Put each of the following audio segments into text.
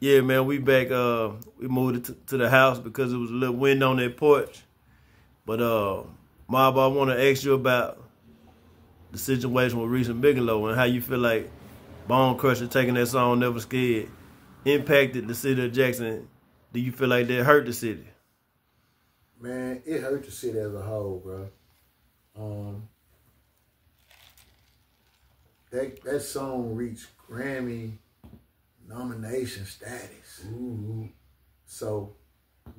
Yeah, man, we back. We moved it to the house because it was a little wind on that porch. But, Mob, I want to ask you about the situation with Reese N Bigelow and how you feel like Bonecrusher taking that song Never Scared impacted the city of Jackson. Do you feel like that hurt the city? Man, it hurt the city as a whole, bro. That song reached Grammy nomination status. Ooh. So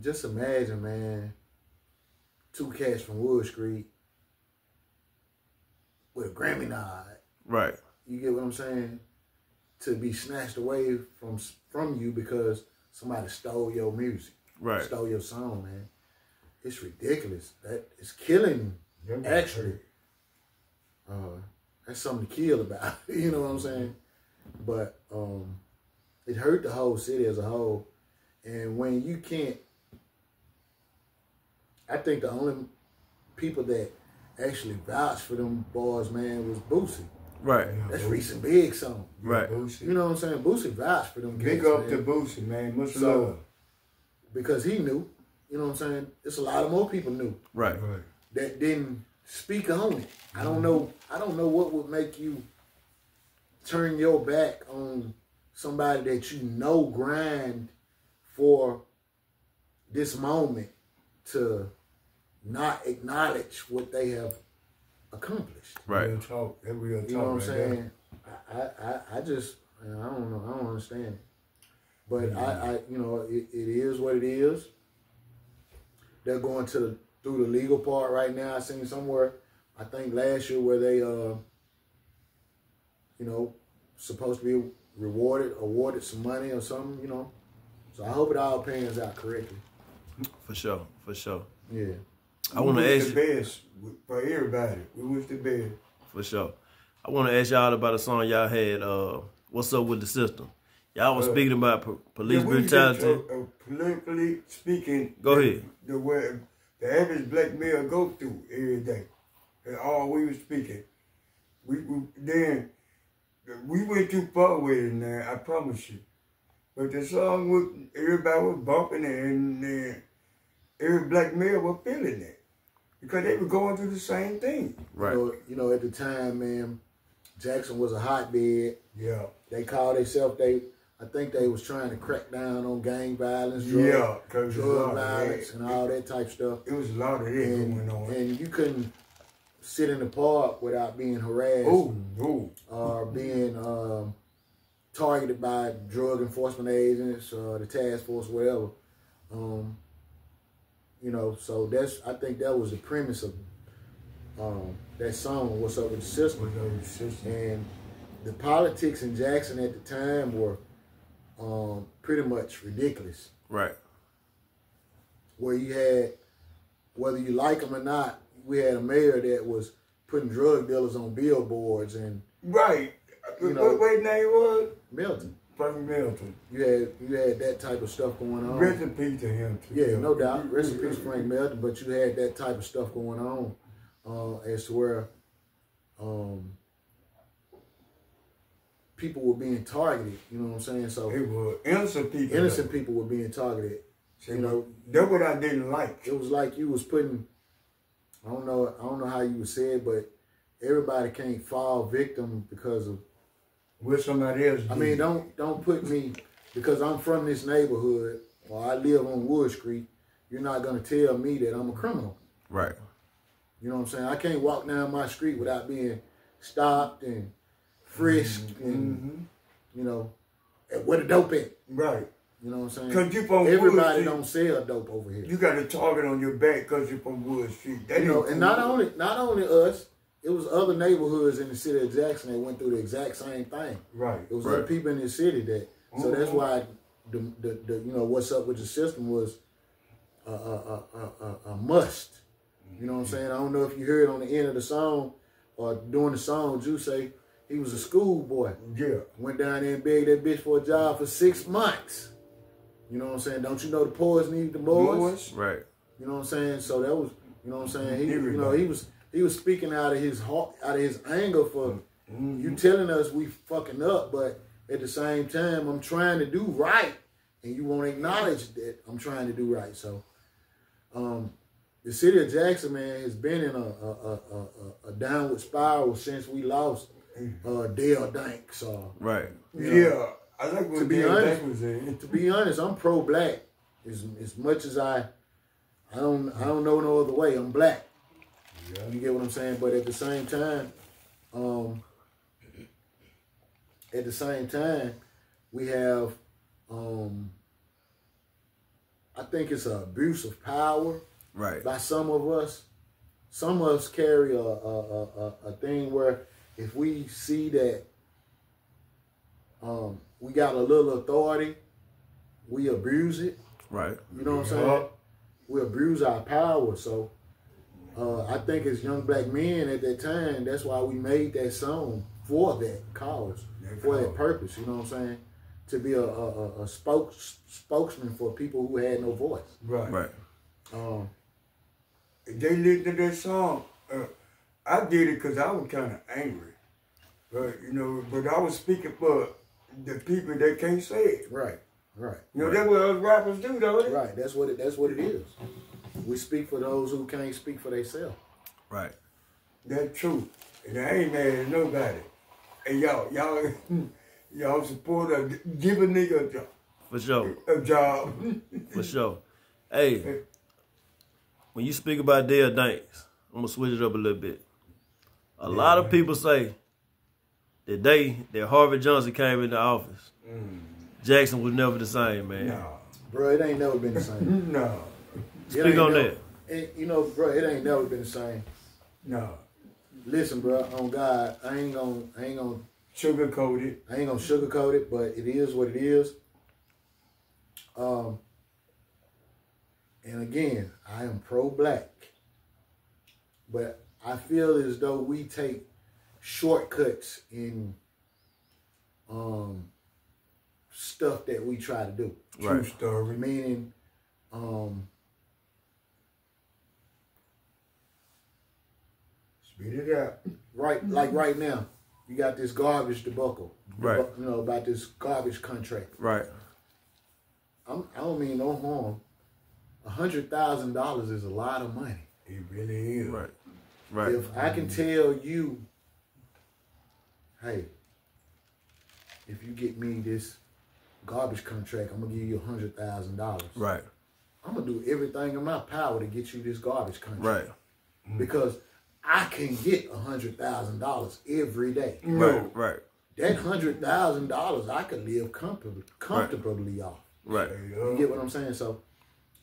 just imagine, man, two cats from Wood Street with a Grammy nod. Right. You get what I'm saying? To be snatched away from you because somebody stole your music. Right. Stole your song, man. It's ridiculous. That is killing, actually. That's something to kill about. You know what I'm saying? But it hurt the whole city as a whole. And when you can't, I think the only people that actually vouched for them boys, man, was Boosie. Right. That's Reese N Big song. Right. Boosie. You know what I'm saying? Boosie vouched for them Big cats, up man. to Boosie, man. Much love. Because he knew, you know what I'm saying? It's a lot of more people knew. Right. That didn't speak on it. I don't know what would make you turn your back on somebody that you know grind for this moment to not acknowledge what they have accomplished. Right. Real talk. That real talk. You know what I'm right saying? I just, I don't know. I don't understand it. But I you know, it is what it is. They're going through the legal part right now. I seen somewhere, I think last year, where they, you know, supposed to be awarded some money or something, you know. So I hope it all pans out correctly. For sure. For sure. Yeah. I want to ask you. the best for everybody. We wish the best. For sure. I want to ask y'all about a song y'all had, What's Up With The System. Y'all was speaking about police brutality. Politically speaking, Go ahead. The average black male go through every day. That's all we were speaking. Then we went too far with it now, I promise you. But the song everybody was bumping it, and every black male was feeling it. Because they were going through the same thing. Right. You know, at the time, man, Jackson was a hotbed. Yeah. They called themselves, I think they was trying to crack down on gang violence, drug violence, and all that type stuff. It was a lot of that going on. And you couldn't sit in the park without being harassed or being targeted by drug enforcement agents or the task force, whatever. You know, so I think that was the premise of that song, What's Up With The System. And the politics in Jackson at the time were pretty much ridiculous. Right. Where you had, whether you like them or not, we had a mayor that was putting drug dealers on billboards and right. You know, what name was? Milton. Frank Milton. You had that type of stuff going on. Rest in peace to him too. Yeah, no doubt. Rest in peace, Frank Milton. But you had that type of stuff going on, as to where people were being targeted. You know what I'm saying? So it was innocent people. Innocent people were being targeted. You know, that's what I didn't like. It was like you was putting. I don't know how you would say it, but everybody can't fall victim because of what somebody else did. I mean, don't put me, because I'm from this neighborhood or I live on Wood Street, you're not gonna tell me that I'm a criminal. Right. You know what I'm saying? I can't walk down my street without being stopped and frisked and you know, where the dope at? Right. You know what I'm saying? Because you from everybody Wood don't sell dope over here. You got a target on your back because you're from Wood Street. That you know, and not only us, it was other neighborhoods in the city of Jackson that went through the exact same thing. Right. It was other people in the city that. So that's why the you know, What's Up With The System was a must. You know what I'm saying? I don't know if you heard on the end of the song or during the song, Juice say he was a schoolboy. Yeah. Went down there and begged that bitch for a job for 6 months. You know what I'm saying? Don't you know the poors need the boys? Right. You know what I'm saying? So that was, you know what I'm saying? He was speaking out of his heart, out of his anger for you telling us we fucking up, but at the same time, I'm trying to do right and you won't acknowledge that I'm trying to do right. So, the city of Jackson, man, has been in a downward spiral since we lost Dale Danks. Right. Yeah, I like what Dale Danks was in. To be honest, I'm pro-black. As much as I don't know no other way. I'm black. Yeah. You get what I'm saying? But at the same time, we have, I think it's an abuse of power. Right. By some of us. Some of us carry a thing where if we see that we got a little authority, we abuse it. Right. You know what I'm saying? We abuse our power. So I think as young black men at that time, that's why we made that song for that cause, for that purpose. You know what I'm saying? To be a spokesman for people who had no voice. Right. Right. They listened to that song. I did it because I was kind of angry. But, you know, but I was speaking for the people that can't say it. Right. Right. You know, that's what us rappers do, though. Right. That's what it is. We speak for those who can't speak for themselves. Right. That's true. And I ain't mad at nobody. And y'all support us. Give a nigga a job. For sure. A job. For sure. Hey, when you speak about Dale Danks, I'm going to switch it up a little bit. A lot of people say that Harvey Johnson came into office, Jackson was never the same, man. No. Bro, it ain't never been the same. No. Speak on that. You know, bro, it ain't never been the same. No. Listen, bro, on God, I ain't gonna Sugarcoat it. I ain't gonna sugarcoat it, but it is what it is. And again, I am pro-black, but I feel as though we take shortcuts in stuff that we try to do. Right. True story. Meaning, Spit it out. right, like right now, you got this garbage debacle. Right. You know, about this garbage contract. Right. I don't mean no harm. $100,000 is a lot of money. It really is. Right. Right. If I can tell you, hey, if you get me this garbage contract, I'm gonna give you $100,000. Right. I'm gonna do everything in my power to get you this garbage contract. Right. Because I can get $100,000 every day. Right. Right. That $100,000 I could live comfortably off. Right. You get what I'm saying? So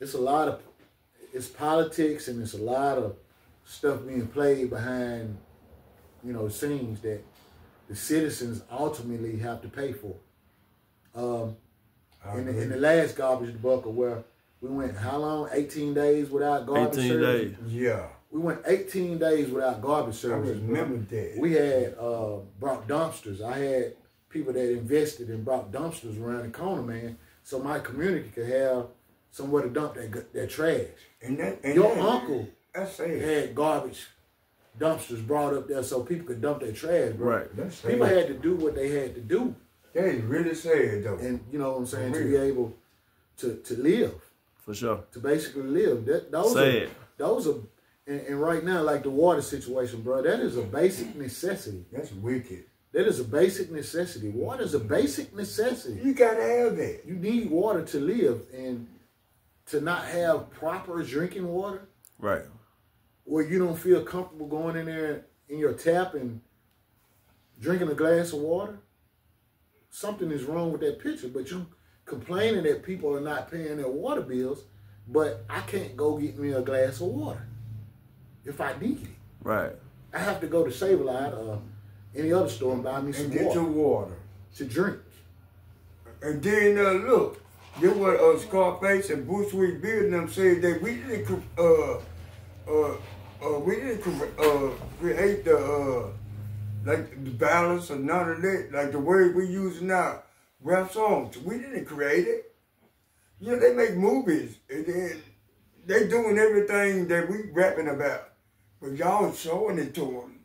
it's it's politics and it's a lot of stuff being played behind, you know, scenes that the citizens ultimately have to pay for. In the last garbage debacle where we went, how long? 18 days without garbage 18 service? days. Yeah. We went 18 days without garbage I service. remember that. We had brought dumpsters. I had people that invested and brought dumpsters around the corner, man, so my community could have somewhere to dump that trash. And your uncle had garbage dumpsters brought up there so people could dump their trash, bro. Right. People had to do what they had to do. That is really sad, though. And you know what I'm saying, to be able to live. For sure. To basically live. Those are and right now, like the water situation, bro, that is a basic necessity. That's wicked. That is a basic necessity. Water is a basic necessity. You gotta have that. You need water to live, and to not have proper drinking water, Right. where you don't feel comfortable going in there in your tap and drinking a glass of water, something is wrong with that picture. But you complaining that people are not paying their water bills, but I can't go get me a glass of water if I need it. Right. I have to go to Save-A-Lot or any other store and buy me some And get your water to drink. And then look, this what Scarface and Bushwick Bill and them said that we didn't create the like the balance or none of that, like the word we use now, rap songs. We didn't create it. You know, they make movies and then they doing everything that we rapping about. But y'all showing it to them.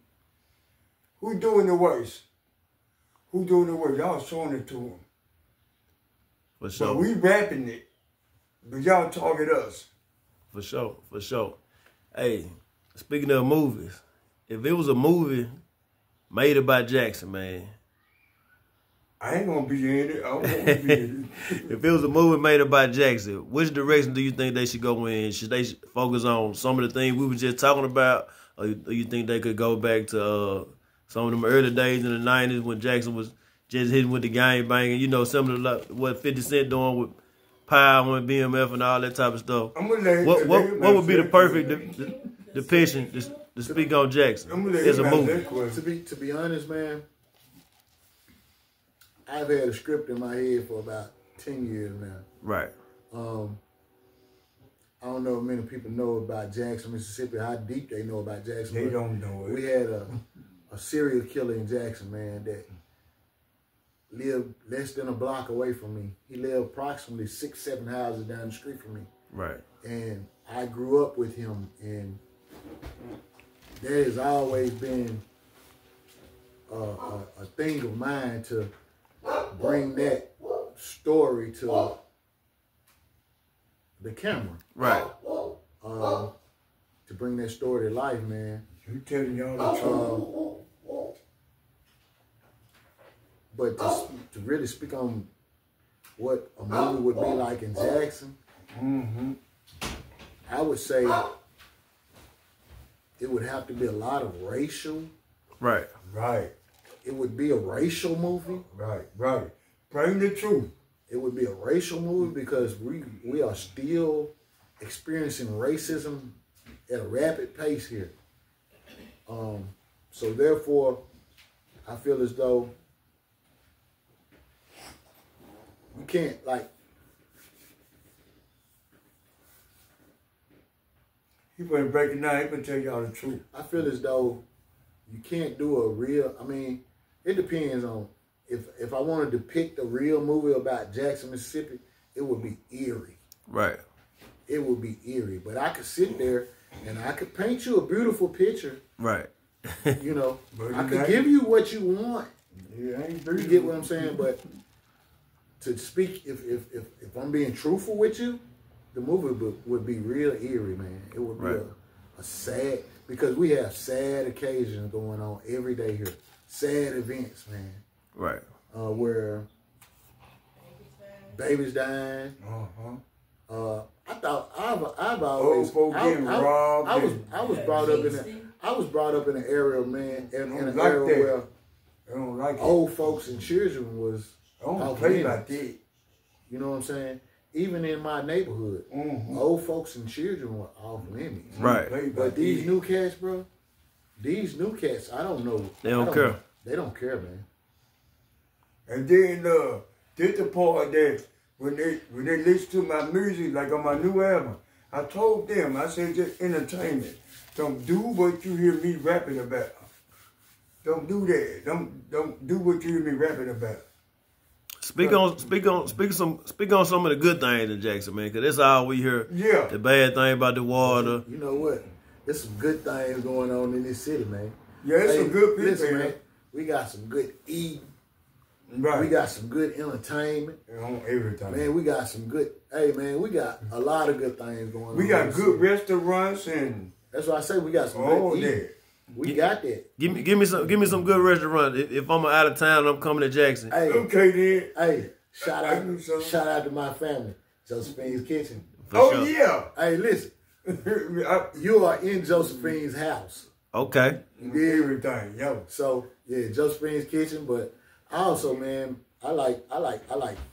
Who doing the worst? Who doing the worst? Y'all showing it to them. For sure. But we rapping it. But y'all target us. For sure. For sure. Hey, speaking of movies, if it was a movie made about Jackson, man. I ain't gonna be in it. I don't want to be in it. If it was a movie made about Jackson, which direction do you think they should go in? Should they focus on some of the things we were just talking about, or you think they could go back to some of them early days in the 90s when Jackson was just hitting with the gang banging? You know, some of the what 50 Cent doing with Power and BMF and all that type of stuff. What would be the perfect depiction to speak on Jackson as a movie? To be honest, man, I've had a script in my head for about 10 years now. Right. I don't know if many people know about Jackson, Mississippi, how deep they know about Jackson. They don't know it. We had a serial killer in Jackson, man, that lived less than a block away from me. He lived approximately 6, 7 houses down the street from me. Right. And I grew up with him, and there has always been a thing of mine to bring that story to the camera. Right. To bring that story to life, man. You telling y'all the truth. But to really speak on what a movie would be like in Jackson, I would say it would have to be a lot of racial. Right. Right. It would be a racial movie. Right. Right. Bring the truth. It would be a racial movie because we are still experiencing racism at a rapid pace here. So therefore, I feel as though we can't, like, He wasn't breaking down. He gonna tell y'all the truth. I feel as though you can't do a real, I mean, it depends on, if I want to depict a real movie about Jackson, Mississippi, it would be eerie. Right. It would be eerie. But I could sit there and I could paint you a beautiful picture. Right. You know, I could give you what you want. Yeah, I ain't You get what I'm saying? But to speak, if I'm being truthful with you, the movie would be real eerie, man. It would be a sad, because we have sad occasions going on every day here. Sad events, man. Right. Where babies dying. I thought I've always I was brought up in an area, man, in an area where old folks and children was off limits. You know what I'm saying? Even in my neighborhood, old folks and children were off limits. Right. But these new cats, bro, I don't know. They don't care. They don't care, man. And then this the part that when they listen to my music, like on my new album, I told them, I said, just entertainment. Don't do what you hear me rapping about. Don't do that. Don't do what you hear me rapping about. Speak on some of the good things in Jackson, man, because that's all we hear. Yeah. The bad thing about the water. You know what? There's some good things going on in this city, man. Yeah, it's some good people. Listen, man, we got some good eating. Right. We got some good entertainment. On everything. Man, we got some good, we got a lot of good things going on. We got good restaurants and that's why I say we got some good eating. We got that. Give me some good restaurants. If I'm out of town and I'm coming to Jackson. Hey, okay then. Hey, shout out to my family, Josephine's Kitchen. Sure. Yeah. Hey, listen, you are in Josephine's house. Okay. Everything, yo. So yeah, Josephine's Kitchen, but also, man, I like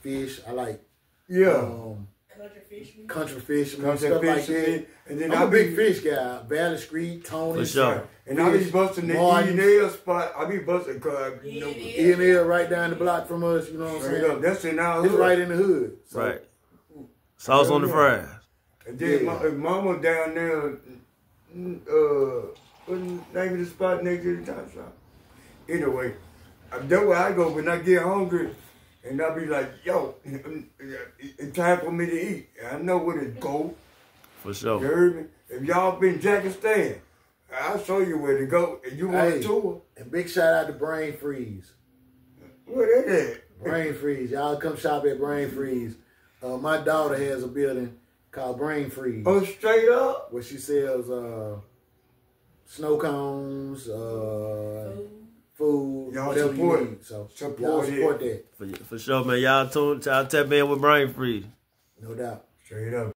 fish. I like country fishing, stuff like that. And then I'm a big fish guy. Valley Street, Tony. For sure. And I be busting the E&L spot. I be busting E&L right down the block from us. You know what I'm saying? That's in our hood. It's right in the hood. So. Right. Sauce on the fries. And then my mama down there, what's the name of the spot next to the top shop? Anyway, that's where I go when I get hungry. And I be like, yo, it's time for me to eat. I know where to go. For sure. You heard me? If y'all been Jackson, I'll show you where to go. And you want a tour? And big shout out to Brain Freeze. Where that at? Brain Freeze. Y'all come shop at Brain Freeze. My daughter has a building called Brain Freeze. Oh, straight up? Where she sells snow cones, food, Y'all whatever support you it. need. So Support y'all support it. that. For sure, man. Y'all tap in with Brain Freeze. No doubt. Straight up.